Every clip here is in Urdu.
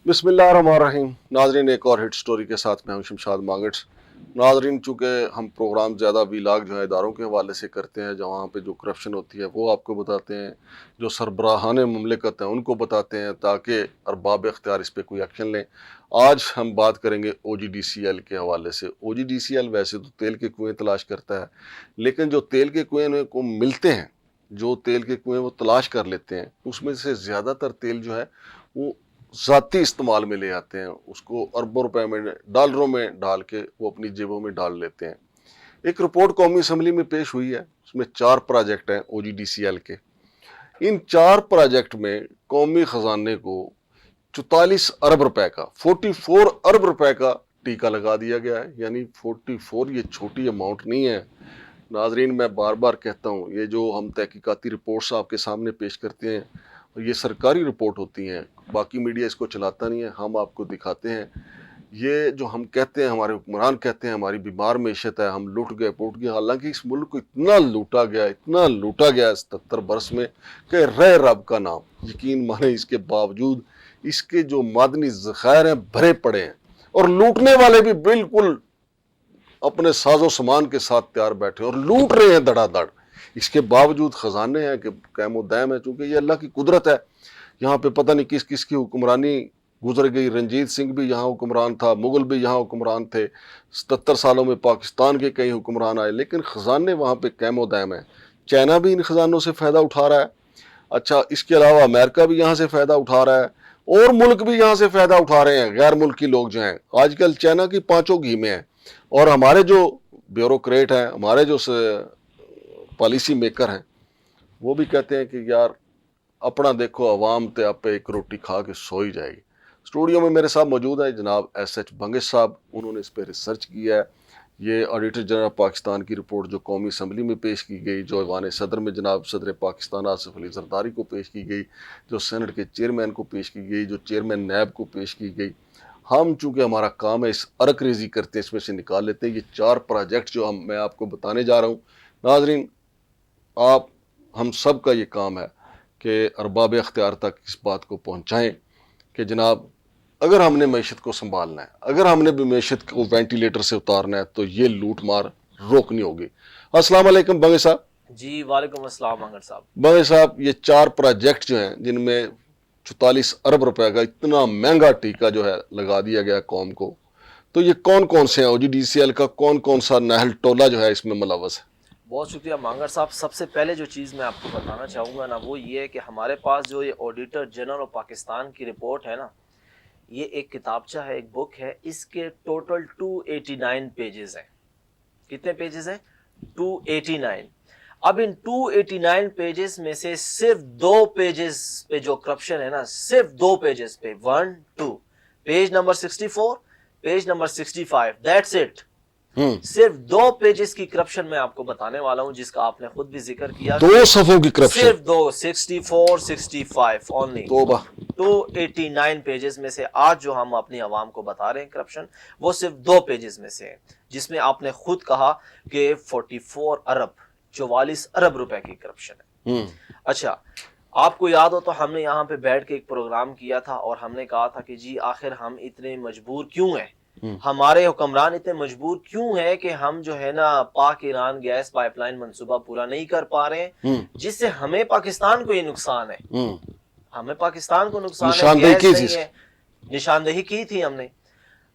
بسم اللہ الرحمن الرحیم. ناظرین ایک اور ہٹ سٹوری کے ساتھ میں ہوں شمشاد مانگٹس. ناظرین چونکہ ہم پروگرام زیادہ ویلاگ جو ہے اداروں کے حوالے سے کرتے ہیں جہاں پہ جو کرپشن ہوتی ہے وہ آپ کو بتاتے ہیں, جو سربراہان مملکت ہیں ان کو بتاتے ہیں تاکہ ارباب اختیار اس پہ کوئی ایکشن لیں. آج ہم بات کریں گے او جی ڈی سی ایل کے حوالے سے. او جی ڈی سی ایل ویسے تو تیل کے کنویں تلاش کرتا ہے, لیکن جو تیل کے کنویں کو ملتے ہیں, جو تیل کے کنویں وہ تلاش کر لیتے ہیں, اس میں سے زیادہ تر تیل جو ہے وہ ذاتی استعمال میں لے آتے ہیں, اس کو اربوں روپے میں ڈالروں میں ڈال کے وہ اپنی جیبوں میں ڈال لیتے ہیں. ایک رپورٹ قومی اسمبلی میں پیش ہوئی ہے, اس میں 4 پروجیکٹ ہیں او جی ڈی سی ایل کے. ان 4 پروجیکٹ میں قومی خزانے کو 44 ارب روپے کا 44 ارب روپے کا ٹیکہ لگا دیا گیا ہے. یعنی 44 یہ چھوٹی اماؤنٹ نہیں ہے. ناظرین میں بار بار کہتا ہوں, یہ جو ہم تحقیقاتی رپورٹس آپ کے سامنے پیش کرتے ہیں یہ سرکاری رپورٹ ہوتی ہیں, باقی میڈیا اس کو چلاتا نہیں ہے, ہم آپ کو دکھاتے ہیں. یہ جو ہم کہتے ہیں, ہمارے حکمران کہتے ہیں ہماری بیمار معیشت ہے, ہم لوٹ گئے پوٹ گئے, حالانکہ اس ملک کو اتنا لوٹا گیا 77 برس میں کہ رہ رب کا نام. یقین مانے اس کے باوجود اس کے جو معدنی ذخائر ہیں بھرے پڑے ہیں, اور لوٹنے والے بھی بالکل اپنے ساز و سامان کے ساتھ تیار بیٹھے اور لوٹ رہے ہیں دڑا دڑ. اس کے باوجود خزانے ہیں کہ قائم و دائم ہے, چونکہ یہ اللہ کی قدرت ہے. یہاں پہ پتہ نہیں کس کس کی حکمرانی گزر گئی. رنجیت سنگھ بھی یہاں حکمران تھا, مغل بھی یہاں حکمران تھے, 77 سالوں میں پاکستان کے کئی حکمران آئے, لیکن خزانے وہاں پہ قائم و دائم ہیں. چائنا بھی ان خزانوں سے فائدہ اٹھا رہا ہے. اچھا, اس کے علاوہ امریکہ بھی یہاں سے فائدہ اٹھا رہا ہے, اور ملک بھی یہاں سے فائدہ اٹھا رہے ہیں. غیر ملکی لوگ جو ہیں آج کل چائنا کی 5 گھی میں ہیں, اور ہمارے جو بیوروکریٹ ہیں, ہمارے جو پالیسی میکر ہیں, وہ بھی کہتے ہیں کہ یار اپنا دیکھو, عوام تے آپ پہ ایک روٹی کھا کے سو ہی جائے گی. اسٹوڈیو میں میرے ساتھ موجود ہے جناب ایس ایچ بنگش صاحب, انہوں نے اس پہ ریسرچ کیا ہے. یہ آڈیٹر جنرل پاکستان کی رپورٹ جو قومی اسمبلی میں پیش کی گئی, جو ایوان صدر میں جناب صدر پاکستان آصف علی زرداری کو پیش کی گئی, جو سینٹ کے چیئرمین کو پیش کی گئی, جو چیئرمین نیب کو پیش کی گئی, ہم چونکہ ہمارا کام ہے اس عرق ریزی کرتے ہیں, اس میں سے نکال لیتے ہیں. یہ 4 پروجیکٹ جو میں آپ کو بتانے جا رہا ہوں, ناظرین ہم سب کا یہ کام ہے کہ ارباب اختیار تک اس بات کو پہنچائیں کہ جناب اگر ہم نے معیشت کو سنبھالنا ہے, اگر ہم نے بھی معیشت کو وینٹیلیٹر سے اتارنا ہے, تو یہ لوٹ مار روکنی ہوگی. السلام علیکم بنگے صاحب. جی وعلیکم السلام انگر صاحب. بنگے صاحب, یہ 4 پروجیکٹ جو ہیں جن میں 44 ارب روپے کا اتنا مہنگا ٹیکہ جو ہے لگا دیا گیا قوم کو, تو یہ کون کون سے ہیں؟ او جی ڈی سی ایل کا کون کون سا نہل ٹولہ جو ہے اس میں ملوث ہے؟ بہت شکریہ مانگر صاحب. سب سے پہلے جو چیز میں آپ کو بتانا چاہوں گا نا, وہ یہ ہے کہ ہمارے پاس جو یہ آڈیٹر جنرل آف پاکستان کی رپورٹ ہے نا, یہ ایک کتابچہ ہے, ایک بک ہے. اس کے ٹوٹل 289 پیجز ہیں. کتنے پیجز ہیں؟ 289. اب ان 289 پیجز میں سے صرف 2 پیجز پہ جو کرپشن ہے نا, صرف 2 پیجز پہ, 1 2 page number 64, page number 65, that's it. صرف 2 پیجز کی کرپشن میں آپ کو بتانے والا ہوں, جس کا آپ نے خود بھی ذکر کیا. 2 صفوں کی کرپشن, صرف 2, 64 65 اونلی. توبہ. 289 پیجز میں سے آج جو ہم اپنی عوام کو بتا رہے ہیں کرپشن, وہ صرف 2 پیجز میں سے ہے, جس میں آپ نے خود کہا کہ 44 ارب 44 ارب روپے کی کرپشن ہے. اچھا, آپ کو یاد ہو تو ہم نے یہاں پہ بیٹھ کے ایک پروگرام کیا تھا, اور ہم نے کہا تھا کہ جی آخر ہم اتنے مجبور کیوں ہیں, ہمارے حکمران اتنے مجبور کیوں ہیں کہ ہم جو ہے نا پاک ایران گیس پائپ لائن منصوبہ پورا نہیں کر پا رہے ہیں, جس سے ہمیں پاکستان کو یہ نقصان ہے. ہمیں پاکستان کو نقصان ہے, گیس نہیں ہے. نشاندہی کی تھی ہم نے.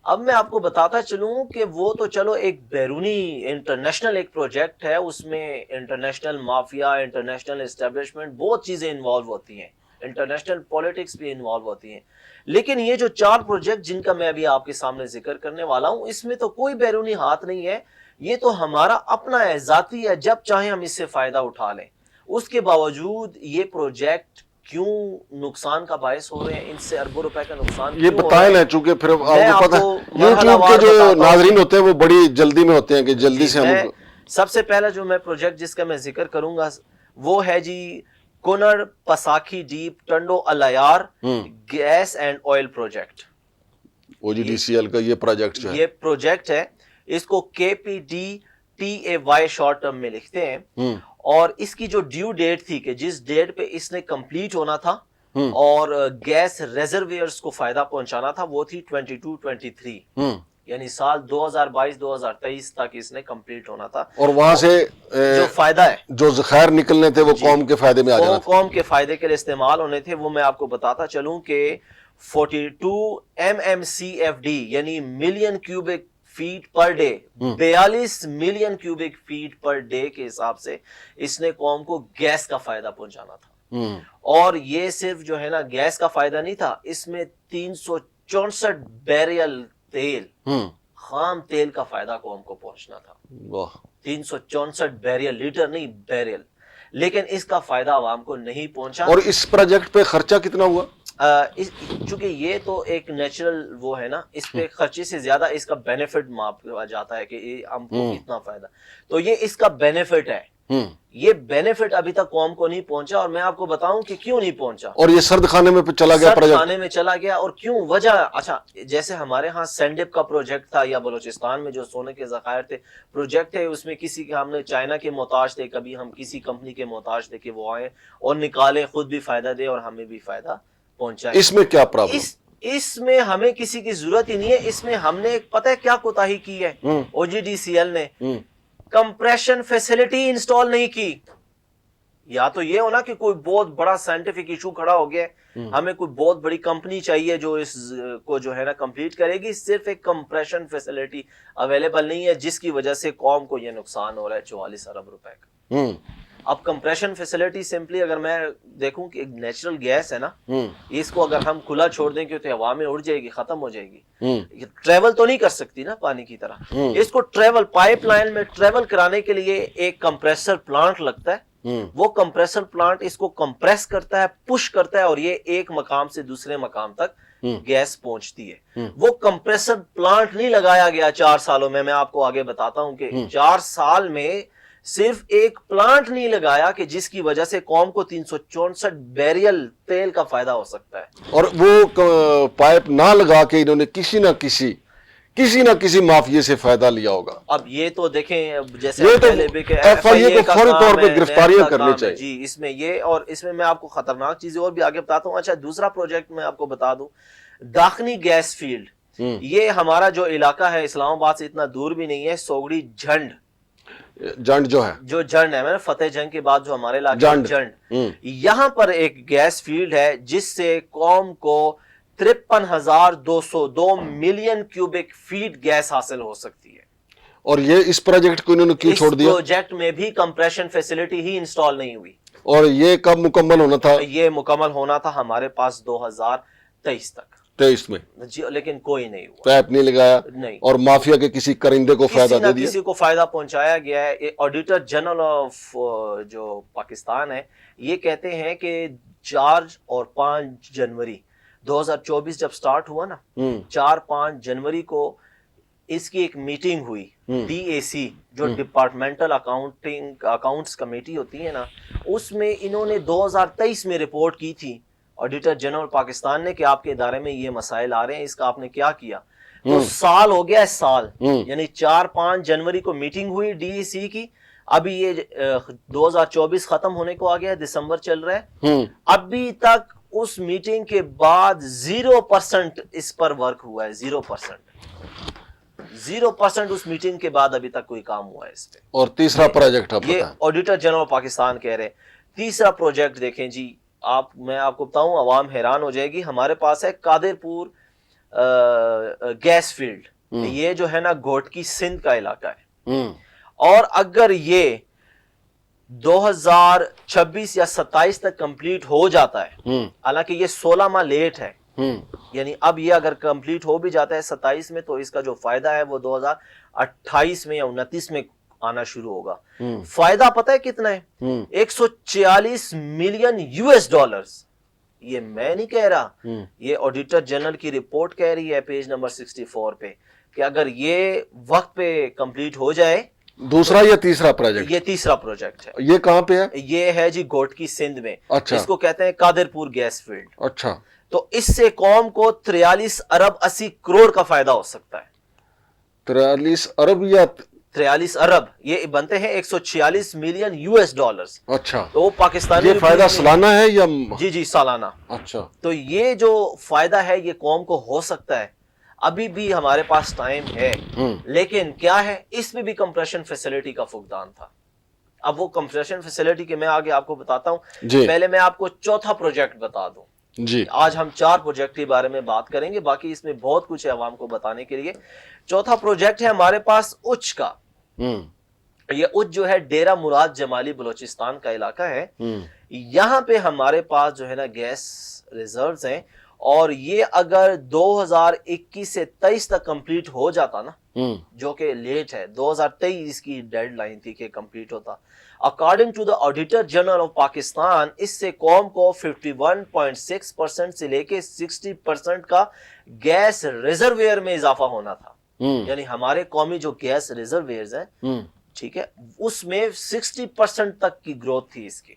اب میں آپ کو بتاتا چلوں کہ وہ تو چلو ایک بیرونی انٹرنیشنل ایک پروجیکٹ ہے, اس میں انٹرنیشنل مافیا, انٹرنیشنل اسٹیبلشمنٹ, بہت چیزیں انوالو ہوتی ہیں, انٹرنیشنل پولیٹکس بھی انوالو ہوتی ہیں. لیکن یہ جو 4 پروجیکٹ جن کا میں ابھی آپ کے سامنے ذکر کرنے والا ہوں, اس میں تو کوئی بیرونی ہاتھ نہیں ہے. یہ تو ہمارا اپنا ہے, ذاتی ہے, جب چاہیں ہم اس سے فائدہ اٹھا لیں. اس کے باوجود یہ پروجیکٹ کیوں نقصان کا باعث ہو رہے ہیں, ان سے اربوں روپے کا نقصان یہ کیوں ہو بتائیں رہا نا, ہے. چونکہ پھر میں آپ کو پتہ آپ ہے یوٹیوب کے جو ناظرین ہوتے ہیں وہ بڑی جلدی میں ہوتے ہیں کہ جلدی سے میں ہم. سب سے پہلا جو میں پروجیکٹ جس کا میں ذکر کروں گا وہ ہے جی Kunnar Pasakhi deep Tando Allahyar gas and oil project. O G D C L کا یہ پروجیکٹ جو ہے, یہ پروجیکٹ ہے, اس کو KPDTAY شارٹ ٹرم میں لکھتے ہیں, اور اس کی جو ڈیو ڈیٹ تھی کہ جس ڈیٹ پہ اس نے کمپلیٹ ہونا تھا اور گیس ریزرویئرز کو فائدہ پہنچانا تھا وہ تھی 22-23 یعنی سال 2022-2023 تک اس نے کمپلیٹ ہونا تھا. اور وہاں سے جو فائدہ ہے جو ذخائر نکلنے تھے وہ قوم کے فائدے میں آ جانا تھا, قوم کے فائدے کے لیے استعمال ہونے تھے. وہ میں آپ کو بتاتا چلوں کہ 42 MMCFD یعنی million cubic feet per day, 42 million cubic feet per day کے حساب سے اس نے قوم کو گیس کا فائدہ پہنچانا تھا. اور یہ صرف جو ہے نا گیس کا فائدہ نہیں تھا, اس میں 364 بیرل تیل, خام تیل کا فائدہ قوم کو پہنچنا تھا. 364 بیرل, لیٹر نہیں بیرل. لیکن اس کا فائدہ عوام کو نہیں پہنچا. اور اس پروجیکٹ پہ خرچہ کتنا ہوا؟ چونکہ یہ تو ایک نیچرل وہ ہے نا, اس پہ خرچے سے زیادہ اس کا بینیفٹ ماپا جاتا ہے کہ ہم کو کتنا فائدہ. تو یہ اس کا بینیفٹ ہے. یہ بینیفٹ ابھی تک قوم کو نہیں پہنچا, اور میں آپ کو بتاؤں کہ کیوں نہیں پہنچا. اور یہ سرد خانے میں چلا گیا, سرد خانے میں چلا گیا. اور کیوں وجہ, اچھا جیسے ہمارے ہاں سینڈپ کا پروجیکٹ تھا, یا بلوچستان میں جو سونے کے ذخائر تھے پروجیکٹ ہے, اس میں کسی کے ہم نے چائنا کے محتاج تھے, کبھی ہم کسی کمپنی کے محتاج تھے کہ وہ آئے اور نکالے, خود بھی فائدہ دے اور ہمیں بھی فائدہ پہنچائے. اس میں کیا پرابلم؟ اس میں ہمیں کسی کی ضرورت ہی نہیں ہے. اس میں ہم نے پتہ ہے کیا کوتاہی کی ہے, OGDCL نے کمپریشن فیسلٹی انسٹال نہیں کی. یا تو یہ ہونا کہ کوئی بہت بڑا سائنٹیفک ایشو کھڑا ہو گیا ہے, ہمیں کوئی بہت بڑی کمپنی چاہیے جو اس کو جو ہے نا کمپلیٹ کرے گی. صرف ایک کمپریشن فیسلٹی اویلیبل نہیں ہے, جس کی وجہ سے قوم کو یہ نقصان ہو رہا ہے 44 ارب روپے کا. اب کمپریشن فیسلٹی سمپلی اگر میں دیکھوں کہ ایک نیچرل گیس ہے نا, اس کو اگر ہم کھلا چھوڑ دیں کہ تو ہوا میں اڑ جائے گی, ختم ہو جائے گی. ٹریول تو نہیں کر سکتی نا پانی کی طرح. اس کو ٹریول, پائپ لائن میں ٹریول کرانے کے لیے ایک کمپریسر پلانٹ لگتا ہے. وہ کمپریسر پلانٹ اس کو کمپریس کرتا ہے, پش کرتا ہے, اور یہ ایک مقام سے دوسرے مقام تک گیس پہنچتی ہے. وہ کمپریسر پلانٹ نہیں لگایا گیا 4 سالوں میں آپ کو آگے بتاتا ہوں کہ 4 سال میں صرف ایک پلانٹ نہیں لگایا کہ جس کی وجہ سے قوم کو 364 بیرل تیل کا فائدہ ہو سکتا ہے. اور وہ پائپ نہ لگا کے انہوں نے کسی نہ کسی مافیے سے فائدہ لیا ہوگا. اب یہ تو دیکھیں جیسے FIA کو فوری طور پہ گرفتاریاں کرنی چاہیے جی اس میں یہ, اور اس میں آپ کو خطرناک چیزیں اور بھی آگے بتاتا ہوں. اچھا دوسرا پروجیکٹ میں آپ کو بتا دوں, داخنی گیس فیلڈ. یہ ہمارا جو علاقہ ہے اسلام آباد سے اتنا دور بھی نہیں ہے, سوگڑی جھنڈ جو ہے میں نے فتح جنگ کے بعد جو ہمارے علاقے جھنڈ, یہاں پر ایک گیس فیلڈ ہے جس سے قوم کو 53,202 ملین کیوبک فیٹ گیس حاصل ہو سکتی ہے. اور یہ اس پروجیکٹ کو انہوں نے کیوں چھوڑ دیا؟ اس پروجیکٹ میں بھی کمپریشن فیسلٹی ہی انسٹال نہیں ہوئی. اور یہ کب مکمل ہونا تھا؟ یہ مکمل ہونا تھا ہمارے پاس 2023 تک. 23 میں جی, لیکن کوئی نہیں ہوا, پیپ نہیں لگایا نہیں. اور مافیا کے کسی کرندے کو فائدہ دے دیا, کسی کو فائدہ پہنچایا گیا ہے. آڈیٹر جنرل آف جو پاکستان ہے یہ کہتے ہیں کہ 4 اور 5 جنوری 2024 جب سٹارٹ ہوا نا, 4-5 جنوری کو اس کی ایک میٹنگ ہوئی. DAC جو ڈپارٹمنٹل اکاؤنٹس کمیٹی ہوتی ہے نا, اس میں انہوں نے 2023 میں رپورٹ کی تھی آڈیٹر جنرل پاکستان نے کہ آپ کے ادارے میں یہ مسائل آ رہے ہیں, اس کا آپ نے کیا کیا. تو سال ہو گیا ہے, سال یعنی 4-5 جنوری کو میٹنگ ہوئی DAC کی. ابھی یہ 2024 ختم ہونے کو آ گیا ہے, دسمبر چل رہا ہے, ابھی تک اس میٹنگ کے بعد 0% اس پر ورک ہوا ہے. 0% اس میٹنگ کے بعد ابھی تک کوئی کام ہوا ہے اس پہ. اور تیسرا پروجیکٹ یہ آڈیٹر جنرل پاکستان کہہ رہے ہیں. تیسرا پروجیکٹ دیکھیں جی, میں آپ کو بتاؤں عوام حیران ہو جائے گی. ہمارے پاس ہے قادر پور گیس فیلڈ. یہ جو ہے نا گھوٹکی سندھ کا علاقہ ہے, اور اگر یہ 2026 یا 27 تک کمپلیٹ ہو جاتا ہے, حالانکہ یہ 16 ماہ لیٹ ہے, یعنی اب یہ اگر کمپلیٹ ہو بھی جاتا ہے 27 میں, تو اس کا جو فائدہ ہے وہ 2028 میں یا 29 میں آنا شروع ہوگا. فائدہ پتہ ہے کتنا ہے؟ 146 ملین $. یہ میں نہیں کہہ رہا, یہ آڈیٹر جنرل کی رپورٹ کہہ رہی ہے پیج نمبر 64 پہ, کہ اگر یہ وقت پہ کمپلیٹ ہو جائے. دوسرا یا تیسرا پروجیکٹ؟ یہ تیسرا پروجیکٹ ہے. یہ کہاں پہ ہے؟ یہ ہے جی گھوٹکی سندھ میں. اچھا. اس کو کہتے ہیں قادر پور گیس فیلڈ. اچھا. تو اس سے قوم کو 43 ارب 80 کروڑ کا فائدہ ہو سکتا ہے. 43 ارب یا 43 ارب یہ بنتے ہیں 146 ملین US ڈالرز. اچھا تو پاکستانی یہ فائدہ سالانہ ہے یا جی سالانہ. اچھا تو یہ جو فائدہ ہے یہ قوم کو ہو سکتا ہے. ابھی بھی ہمارے پاس ٹائم ہے, لیکن کیا ہے اس میں بھی کمپریشن فیسلٹی کا فقدان تھا. اب وہ کمپریشن فیسلٹی کے میں آگے آپ کو بتاتا ہوں. جی پہلے میں آپ کو چوتھا پروجیکٹ بتا دوں. جی آج ہم 4 پروجیکٹ کے بارے میں بات کریں گے, باقی اس میں بہت کچھ ہے عوام کو بتانے کے لیے. چوتھا پروجیکٹ ہے ہمارے پاس اچ کا. یہ اچ جو ہے ڈیرہ مراد جمالی بلوچستان کا علاقہ ہے. یہاں پہ ہمارے پاس جو ہے نا گیس ریزروز ہیں, اور یہ اگر 2021 سے 23 تک کمپلیٹ ہو جاتا نا, جو کہ لیٹ ہے, 2023 کی ڈیڈ لائن تھی کہ کمپلیٹ ہوتا. According to the auditor general of Pakistan, اس سے قوم کو 51.6% سے لے کے 60% کا گیس ریزرویئر میں اضافہ ہونا تھا. یعنی ہمارے قومی جو گیس ریزرویئرز ہیں, ٹھیک ہے, اس میں 60% تک کی گروتھ تھی اس کی,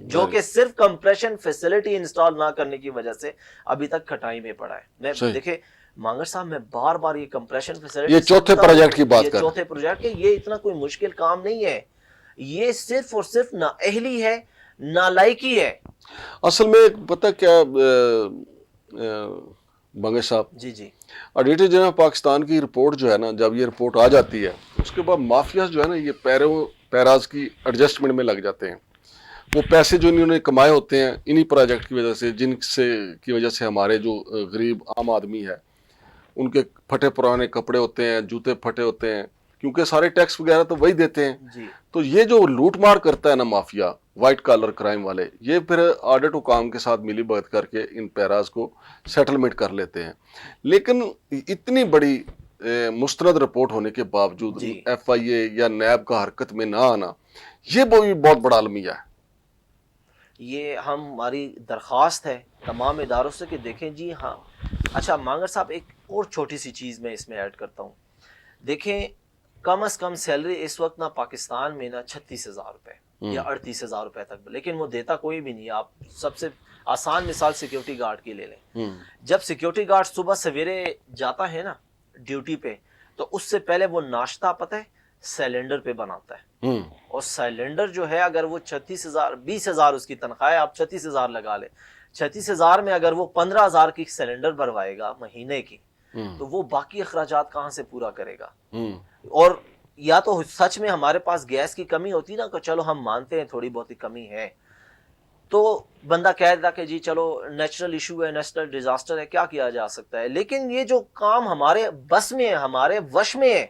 جو کہ صرف کمپریشن فیسلٹی انسٹال نہ کرنے کی وجہ سے ابھی تک کھٹائی میں پڑا ہے. میں دیکھیں مانگر صاحب, میں بار بار یہ کمپریشن فیسلٹی, یہ چوتھے پروجیکٹ کی بات کر, یہ چوتھے پروجیکٹ کے, یہ اتنا کوئی مشکل کام نہیں ہے. یہ صرف اور صرف نااہلی ہے, نالائکی ہے. اصل میں پتہ کیا بنگے صاحب, جی آڈیٹر جنرل پاکستان کی رپورٹ جو ہے نا, جب یہ رپورٹ آ جاتی ہے اس کے بعد مافیاز جو ہے نا, یہ پیراز کی ایڈجسٹمنٹ میں لگ جاتے ہیں. وہ پیسے جو انہوں نے کمائے ہوتے ہیں انہی پروجیکٹ کی وجہ سے, جن سے کی وجہ سے ہمارے جو غریب عام آدمی ہے ان کے پھٹے پرانے کپڑے ہوتے ہیں, جوتے پھٹے ہوتے ہیں, کیونکہ سارے ٹیکس وغیرہ تو وہی دیتے ہیں. تو یہ جو لوٹ مار کرتا ہے نا مافیا, وائٹ کالر کرائم والے, یہ پھر آڈٹ حکام کے ساتھ ملی بھگت کر کے ان پیراز کو سیٹلمنٹ کر لیتے ہیں. لیکن اتنی بڑی مستند رپورٹ ہونے کے باوجود FIA یا نیب کا حرکت میں نہ آنا, یہ بہت بڑا المیہ ہے. یہ ہماری درخواست ہے تمام اداروں سے کہ دیکھیں جی. ہاں اچھا مانگر صاحب, ایک اور چھوٹی سی چیز میں اس میں ایڈ کرتا ہوں. دیکھیں کم از کم سیلری اس وقت نا پاکستان میں نا 36,000 روپے یا 38,000 روپے تک, لیکن وہ دیتا کوئی بھی نہیں. آپ سب سے آسان مثال سیکیورٹی گارڈ کی لے لیں. جب سیکیورٹی گارڈ صبح سویرے جاتا ہے نا ڈیوٹی پہ, تو اس سے پہلے وہ ناشتہ پتہ ہے سیلنڈر پہ بناتا ہے. اور سیلنڈر جو ہے اگر وہ 36,000 20,000 اس کی تنخواہ ہے, آپ 36,000 لگا لیں, 36,000 میں اگر وہ 15,000 کی سیلنڈر بھروائے گا مہینے کی, تو وہ باقی اخراجات کہاں سے پورا کرے گا؟ اور یا تو سچ میں ہمارے پاس گیس کی کمی ہوتی نا, کہ چلو ہم مانتے ہیں تھوڑی بہت کمی ہے, تو بندہ کہہ دیتا کہ جی چلو نیچرل ایشو ہے, نیچرل ڈیزاسٹر ہے, کیا کیا جا سکتا ہے. لیکن یہ جو کام ہمارے بس میں ہے, ہمارے وش میں ہے,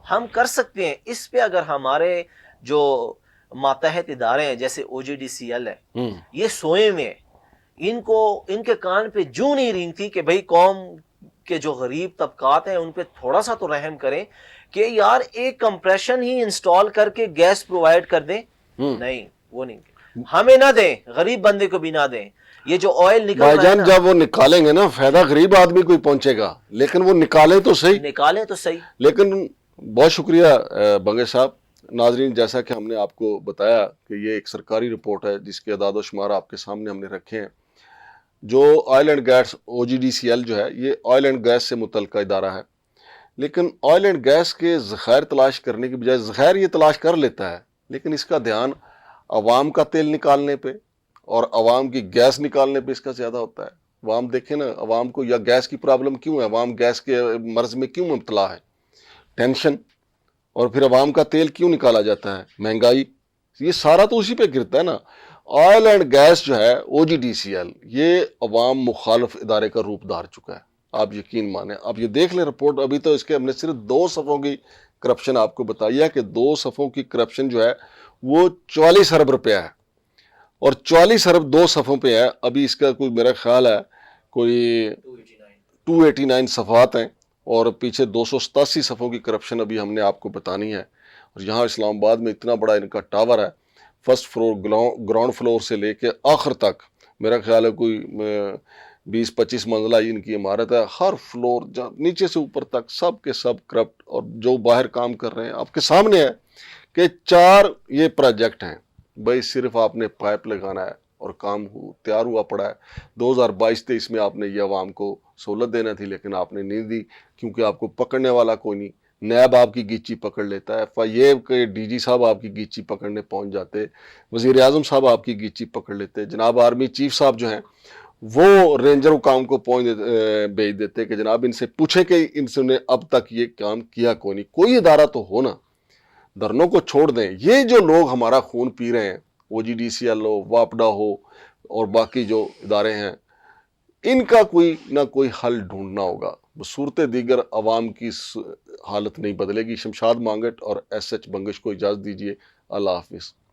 ہم کر سکتے ہیں. اس پہ اگر ہمارے جو ماتحت ادارے ہیں جیسے OGDCL ہے, یہ سوئے میں, ان کے کان پہ جوں نہیں رینگتی کہ بھئی قوم کے جو غریب طبقات ہیں ان پہ تھوڑا سا تو رحم کریں کہ یار ایک کمپریشن ہی انسٹال کر کے گیس پرووائڈ کر دیں. نہیں, وہ نہیں, ہمیں نہ دیں, غریب بندے کو بھی نہ دیں. یہ جو آئل نکل بھائی جان جب وہ نکالیں گے نا, فائدہ غریب آدمی کو ہی پہنچے گا, لیکن وہ نکالیں تو صحیح. لیکن بہت شکریہ بنگے صاحب. ناظرین, جیسا کہ ہم نے آپ کو بتایا کہ یہ ایک سرکاری رپورٹ ہے جس کے اعداد و شمار آپ کے سامنے ہم نے رکھے ہیں. جو آئل اینڈ گیس OGDCL جو ہے, یہ آئل اینڈ گیس سے متعلقہ ادارہ ہے, لیکن آئل اینڈ گیس کے ذخائر تلاش کرنے کی بجائے, ذخائر یہ تلاش کر لیتا ہے لیکن اس کا دھیان عوام کا تیل نکالنے پہ اور عوام کی گیس نکالنے پہ اس کا زیادہ ہوتا ہے. عوام دیکھیں نا, عوام کو یا گیس کی پرابلم کیوں ہے, عوام گیس کے مرض میں کیوں مبتلا ہے, ٹینشن. اور پھر عوام کا تیل کیوں نکالا جاتا ہے, مہنگائی. یہ سارا تو اسی پہ گرتا ہے نا. آئل اینڈ گیس جو ہے OGDCL, یہ عوام مخالف ادارے کا روپ دھار چکا ہے, آپ یقین مانیں. آپ یہ دیکھ لیں رپورٹ, ابھی تو اس کے ہم نے صرف 2 صفحوں کی کرپشن آپ کو بتائی ہے کہ 2 صفحوں کی کرپشن جو ہے وہ 44 ارب روپیہ ہے, اور 44 ارب 2 صفحوں پہ ہے. ابھی اس کا کوئی میرا خیال ہے کوئی 289 صفحات ہیں, اور پیچھے 287 صفحوں کی کرپشن ابھی ہم نے آپ کو بتانی ہے. اور یہاں اسلام آباد میں اتنا بڑا ان کا ٹاور ہے, فرسٹ فلور گراؤنڈ فلور سے لے کے آخر تک میرا خیال ہے کوئی 20-25 منزلہ ان کی عمارت ہے. ہر فلور نیچے سے اوپر تک سب کے سب کرپٹ, اور جو باہر کام کر رہے ہیں آپ کے سامنے ہے کہ 4 یہ پروجیکٹ ہیں. بھائی صرف آپ نے پائپ لگانا ہے اور کام تیار ہوا پڑا ہے. 2022-23 میں آپ نے یہ عوام کو سہولت دینا تھی, لیکن آپ نے نہیں دی, کیونکہ آپ کو پکڑنے والا کوئی نہیں, نیب آپ کی گیچی پکڑ لیتا ہے، FIA کے DG صاحب آپ کی گیچی پکڑنے پہنچ جاتے، وزیر اعظم صاحب آپ کی گیچی پکڑ لیتے، جناب آرمی چیف صاحب جو ہیں وہ رینجر حکام کو بھیج دیتے کہ جناب ان سے پوچھیں کہ ان سے نے اب تک یہ کام کیا کوئی نہیں، کوئی ادارہ تو ہو نا، دھرنوں کو چھوڑ دیں۔ یہ جو لوگ ہمارا خون پی رہے ہیں، OGDCL ہو، واپڈا ہو اور باقی جو ادارے ہیں، ان کا کوئی نہ کوئی حل ڈھونڈنا ہوگا، صورت دیگر عوام کی حالت نہیں بدلے گی۔ شمشاد مانگٹ اور SH بنگش کو اجازت دیجیے، اللہ حافظ۔